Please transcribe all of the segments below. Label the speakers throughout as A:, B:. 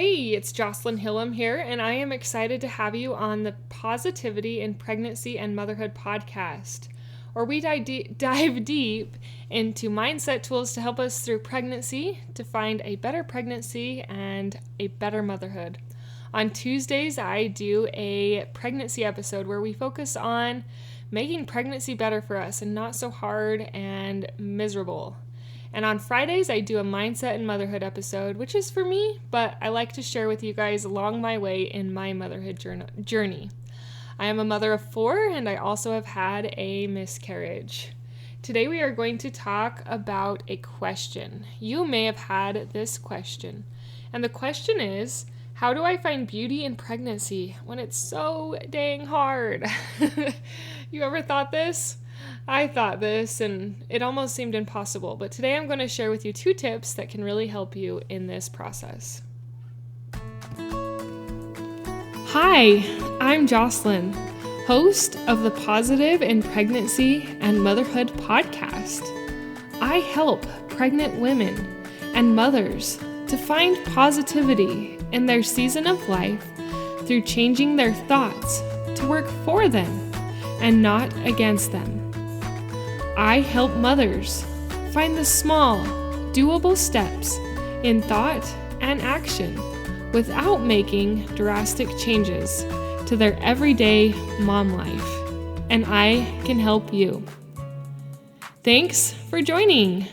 A: Hey, it's Jocelyn Hillam here, and I am excited to have you on the Positivity in Pregnancy and Motherhood podcast, where we dive deep into mindset tools to help us through pregnancy to find a better pregnancy and a better motherhood. On Tuesdays, I do a pregnancy episode where we focus on making pregnancy better for us and not so hard and miserable. And on Fridays, I do a mindset and motherhood episode, which is for me, but I like to share with you guys along my way in my motherhood journey. I am a mother of 4, and I also have had a miscarriage. Today, we are going to talk about a question. You may have had this question, and the question is, how do I find beauty in pregnancy when it's so dang hard? You ever thought this? I thought this, and it almost seemed impossible, but today I'm going to share with you 2 tips that can really help you in this process. Hi, I'm Jocelyn, host of the Positive in Pregnancy and Motherhood podcast. I help pregnant women and mothers to find positivity in their season of life through changing their thoughts to work for them and not against them. I help mothers find the small, doable steps in thought and action without making drastic changes to their everyday mom life. And I can help you. Thanks for joining.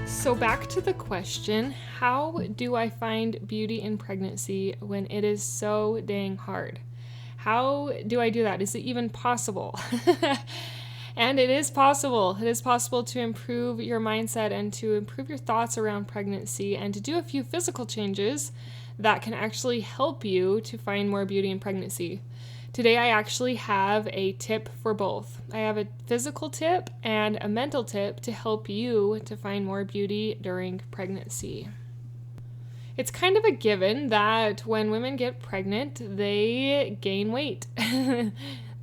A: So back to the question, how do I find beauty in pregnancy when it is so dang hard? How do I do that? Is it even possible? And it is possible. It is possible to improve your mindset and to improve your thoughts around pregnancy and to do a few physical changes that can actually help you to find more beauty in pregnancy. Today, I actually have a tip for both. I have a physical tip and a mental tip to help you to find more beauty during pregnancy. It's kind of a given that when women get pregnant, they gain weight.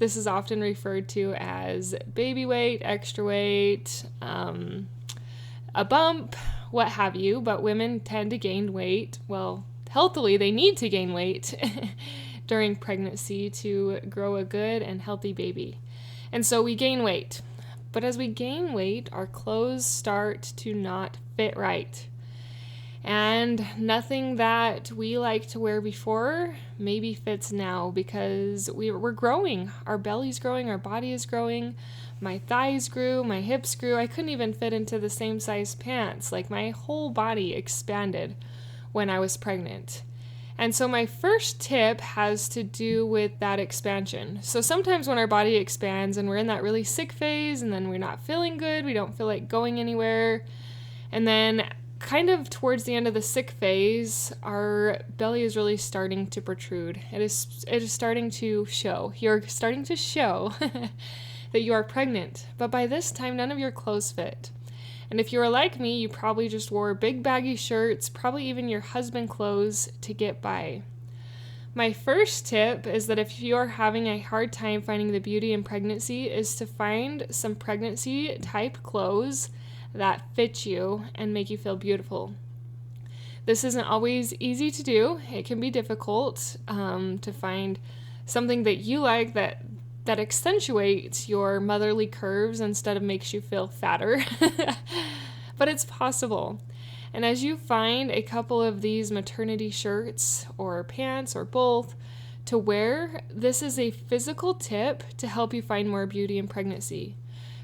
A: This is often referred to as baby weight, extra weight, a bump, what have you, but women tend to gain weight. Well, healthily, they need to gain weight during pregnancy to grow a good and healthy baby. And so we gain weight. But as we gain weight, our clothes start to not fit right. And nothing that we like to wear before maybe fits now because we're growing. Our belly's growing, our body is growing. My thighs grew, my hips grew. I couldn't even fit into the same size pants. Like my whole body expanded when I was pregnant. And so my first tip has to do with that expansion. So sometimes when our body expands and we're in that really sick phase and then we're not feeling good, we don't feel like going anywhere. And then kind of towards the end of the sick phase, our belly is really starting to protrude. It is starting to show. You're starting to show that you are pregnant. But by this time, none of your clothes fit. And if you were like me, you probably just wore big baggy shirts, probably even your husband clothes to get by. My first tip is that if you're having a hard time finding the beauty in pregnancy is to find some pregnancy type clothes that fit you and make you feel beautiful. This isn't always easy to do. It can be difficult to find something that you like that accentuates your motherly curves instead of makes you feel fatter. But it's possible. And as you find a couple of these maternity shirts or pants or both to wear, this is a physical tip to help you find more beauty in pregnancy.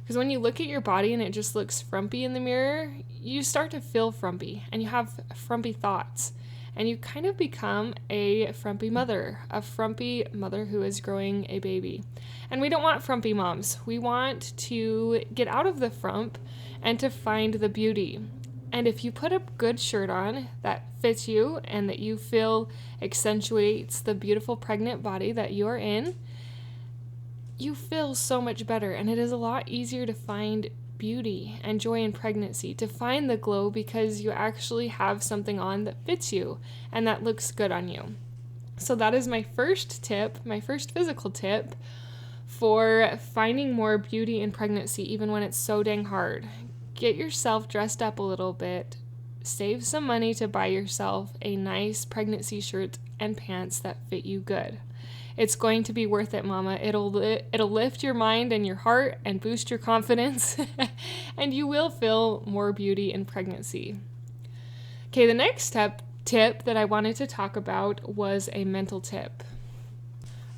A: Because when you look at your body and it just looks frumpy in the mirror, you start to feel frumpy and you have frumpy thoughts. And you kind of become a frumpy mother who is growing a baby. And we don't want frumpy moms. We want to get out of the frump and to find the beauty. And if you put a good shirt on that fits you and that you feel accentuates the beautiful pregnant body that you are in, you feel so much better, and it is a lot easier to find beauty and joy in pregnancy, to find the glow because you actually have something on that fits you and that looks good on you. So that is my first tip, my first physical tip for finding more beauty in pregnancy, even when it's so dang hard. Get yourself dressed up a little bit, save some money to buy yourself a nice pregnancy shirt and pants that fit you good. It's going to be worth it, Mama. It'll lift your mind and your heart and boost your confidence, and you will feel more beauty in pregnancy. Okay, the next tip that I wanted to talk about was a mental tip.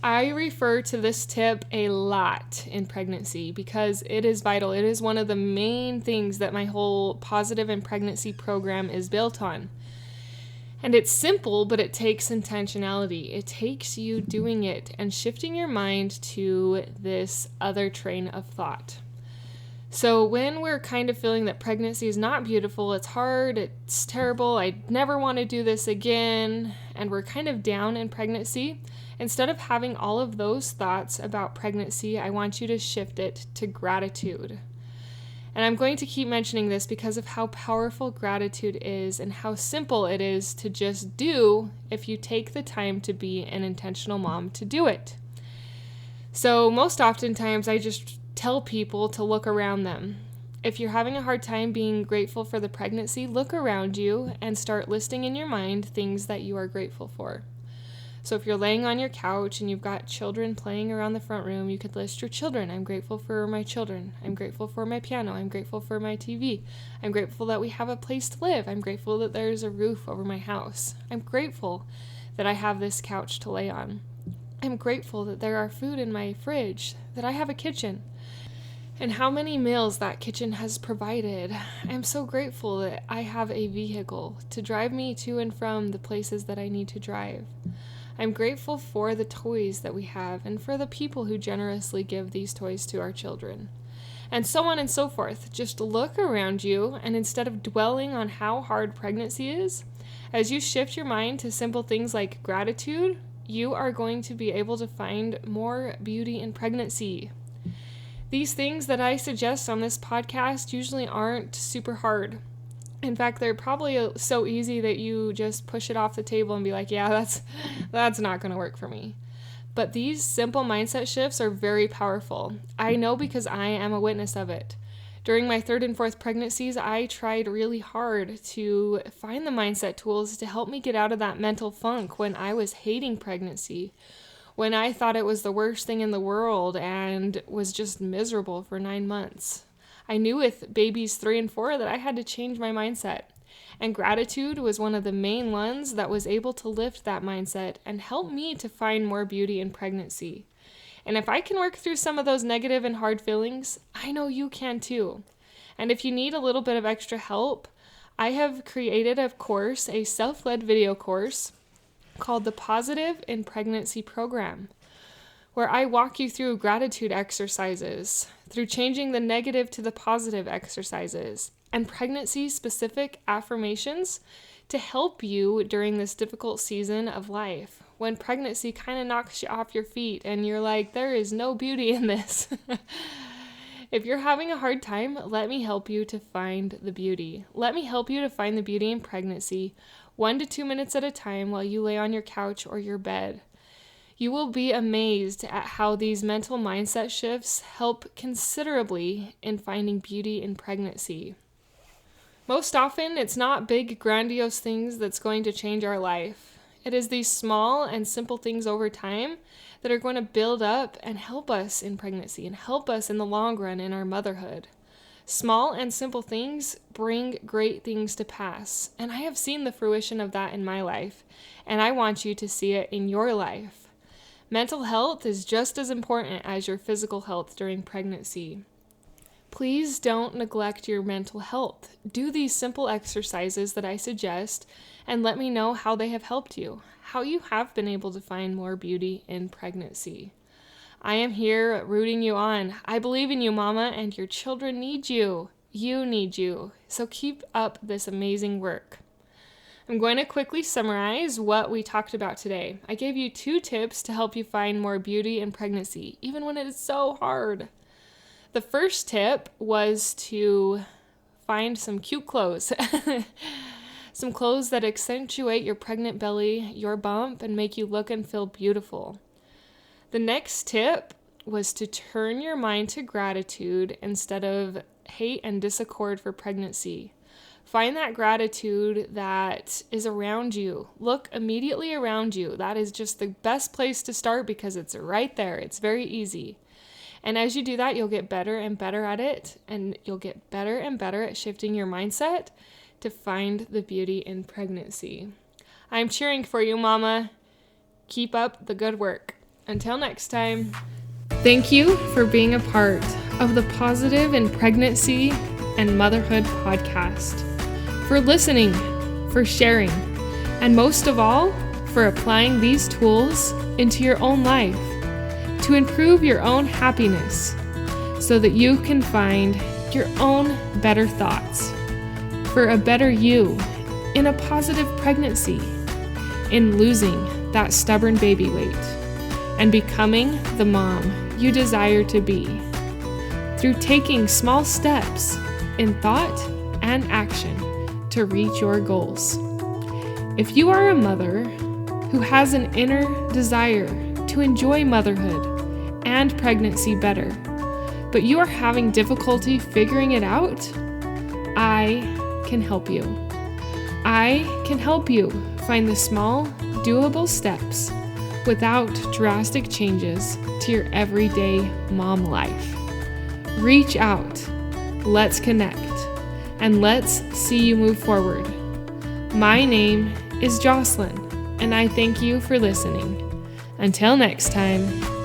A: I refer to this tip a lot in pregnancy because it is vital. It is one of the main things that my whole Positive in Pregnancy program is built on. And it's simple, but it takes intentionality. It takes you doing it and shifting your mind to this other train of thought. So when we're kind of feeling that pregnancy is not beautiful, it's hard, it's terrible, I never want to do this again, and we're kind of down in pregnancy, instead of having all of those thoughts about pregnancy, I want you to shift it to gratitude. And I'm going to keep mentioning this because of how powerful gratitude is and how simple it is to just do if you take the time to be an intentional mom to do it. So most oftentimes I just tell people to look around them. If you're having a hard time being grateful for the pregnancy, look around you and start listing in your mind things that you are grateful for. So if you're laying on your couch and you've got children playing around the front room, you could list your children. I'm grateful for my children. I'm grateful for my piano. I'm grateful for my TV. I'm grateful that we have a place to live. I'm grateful that there's a roof over my house. I'm grateful that I have this couch to lay on. I'm grateful that there are food in my fridge, that I have a kitchen, and how many meals that kitchen has provided. I'm so grateful that I have a vehicle to drive me to and from the places that I need to drive. I'm grateful for the toys that we have and for the people who generously give these toys to our children. And so on and so forth. Just look around you, and instead of dwelling on how hard pregnancy is, as you shift your mind to simple things like gratitude, you are going to be able to find more beauty in pregnancy. These things that I suggest on this podcast usually aren't super hard. In fact, they're probably so easy that you just push it off the table and be like, yeah, that's not going to work for me. But these simple mindset shifts are very powerful. I know because I am a witness of it. During my third and fourth pregnancies, I tried really hard to find the mindset tools to help me get out of that mental funk when I was hating pregnancy, when I thought it was the worst thing in the world and was just miserable for 9 months. I knew with babies 3 and 4 that I had to change my mindset. And gratitude was one of the main ones that was able to lift that mindset and help me to find more beauty in pregnancy. And if I can work through some of those negative and hard feelings, I know you can too. And if you need a little bit of extra help, I have created a course, a self-led video course called the Positive in Pregnancy program, where I walk you through gratitude exercises, through changing the negative to the positive exercises, and pregnancy-specific affirmations to help you during this difficult season of life, when pregnancy kind of knocks you off your feet and you're like, there is no beauty in this. If you're having a hard time, let me help you to find the beauty. Let me help you to find the beauty in pregnancy, 1 to 2 minutes at a time while you lay on your couch or your bed. You will be amazed at how these mental mindset shifts help considerably in finding beauty in pregnancy. Most often, it's not big, grandiose things that's going to change our life. It is these small and simple things over time that are going to build up and help us in pregnancy and help us in the long run in our motherhood. Small and simple things bring great things to pass, and I have seen the fruition of that in my life, and I want you to see it in your life. Mental health is just as important as your physical health during pregnancy. Please don't neglect your mental health. Do these simple exercises that I suggest and let me know how they have helped you, how you have been able to find more beauty in pregnancy. I am here rooting you on. I believe in you, Mama, and your children need you. You need you. So keep up this amazing work. I'm going to quickly summarize what we talked about today. I gave you 2 tips to help you find more beauty in pregnancy, even when it is so hard. The first tip was to find some cute clothes. Some clothes that accentuate your pregnant belly, your bump, and make you look and feel beautiful. The next tip was to turn your mind to gratitude instead of hate and discord for pregnancy. Find that gratitude that is around you. Look immediately around you. That is just the best place to start because it's right there. It's very easy. And as you do that, you'll get better and better at it, and you'll get better and better at shifting your mindset to find the beauty in pregnancy. I'm cheering for you, Mama. Keep up the good work. Until next time. Thank you for being a part of the Positive in Pregnancy and Motherhood podcast, for listening, for sharing, and most of all, for applying these tools into your own life to improve your own happiness so that you can find your own better thoughts for a better you in a positive pregnancy, in losing that stubborn baby weight, and becoming the mom you desire to be through taking small steps in thought and action to reach your goals. If you are a mother who has an inner desire to enjoy motherhood and pregnancy better, but you are having difficulty figuring it out, I can help you. I can help you find the small, doable steps without drastic changes to your everyday mom life. Reach out, let's connect, and let's see you move forward. My name is Jocelyn, and I thank you for listening. Until next time.